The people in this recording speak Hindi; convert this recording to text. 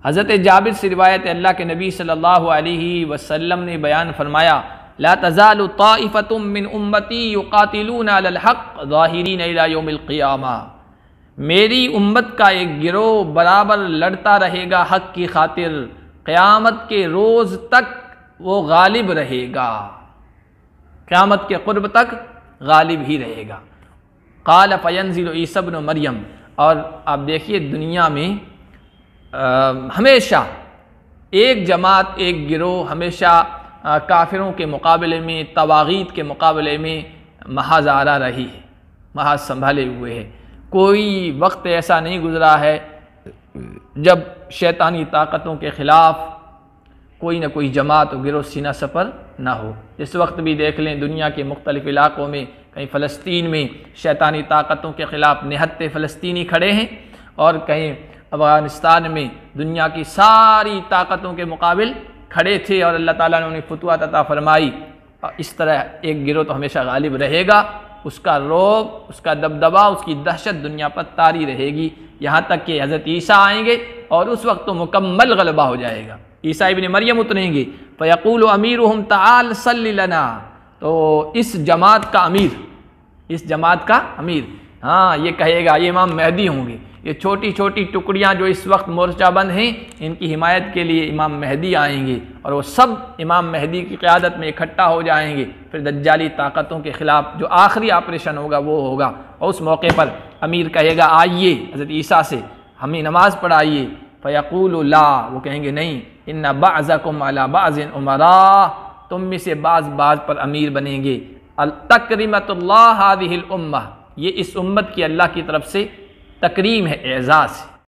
हज़रत जाबिर से रिवायत अल्लाह के नबी सल्लल्लाहु अलैहि वसल्लम ने बयान फरमाया, ला तज़ालु ताइफ़तुम मिन उम्मती युक़ातिलूना अलल हक़्क़ ज़ाहिरीन इला यौमिल क़ियामा। मेरी उम्मत का एक गिरोह बराबर लड़ता रहेगा हक़ की खातिर, क़यामत के रोज़ तक वो गालिब रहेगा, क़यामत के क़ुर्ब तक गालिब ही रहेगा। क़ाल फ़यंज़िलु ईसा इब्न मरियम। और आप देखिए दुनिया में हमेशा एक जमात, एक गिरोह हमेशा काफिरों के मुकाबले में, तवागीत के मुकाबले में महाज आरा रही है, महाज संभाले हुए है। कोई वक्त ऐसा नहीं गुज़रा है जब शैतानी ताकतों के ख़िलाफ़ कोई ना कोई जमात और गिरोह सीना सफ़र ना हो। इस वक्त भी देख लें दुनिया के मुख्तलिफ़ इलाक़ों में, कहीं फ़लस्तीन में शैतानी ताकतों के ख़िलाफ़ निहत्ते फ़लस्तीनी खड़े हैं, और कहीं अफ़गानिस्तान में दुनिया की सारी ताकतों के मुकाबिल खड़े थे और अल्लाह ताला ने उन्हें फतवा अता फरमाई। और इस तरह एक गिरोह तो हमेशा गालिब रहेगा, उसका रौब, उसका दबदबा, उसकी दहशत दुनिया पर तारी रहेगी, यहाँ तक कि हज़रत ईसा आएंगे और उस वक्त तो मुकम्मल गलबा हो जाएगा। ईसा इब्न मरियम उतरेंगे, फ़यक़ूलु अमीरुहुम तआल सल्लि लना। तो इस जमात का अमीर, इस जमात का अमीर, हाँ ये कहेगा, ये इमाम महदी होंगे। ये छोटी छोटी टुकड़ियाँ जो इस वक्त मोर्चाबंद हैं, इनकी हिमायत के लिए इमाम महदी आएंगे और वो सब इमाम महदी की क़यादत में इकट्ठा हो जाएंगे। फिर दज्जाली ताकतों के ख़िलाफ़ जो आखिरी ऑपरेशन होगा वो होगा, और उस मौके पर अमीर कहेगा आइए हज़रत ईसा से हमें नमाज़ पढ़ाइए। फ़यक़ूलु ला, वो कहेंगे नहीं, इन्ना बअज़कुम अला बअज़िन उमरा, तुम में से बाज़ पर अमीर बनेंगे। अल तकरीमतुल्लाह हाज़िहिल उम्मह, ये इस उम्मत की अल्लाह की तरफ से तकरीम है, एज़ाज़ है।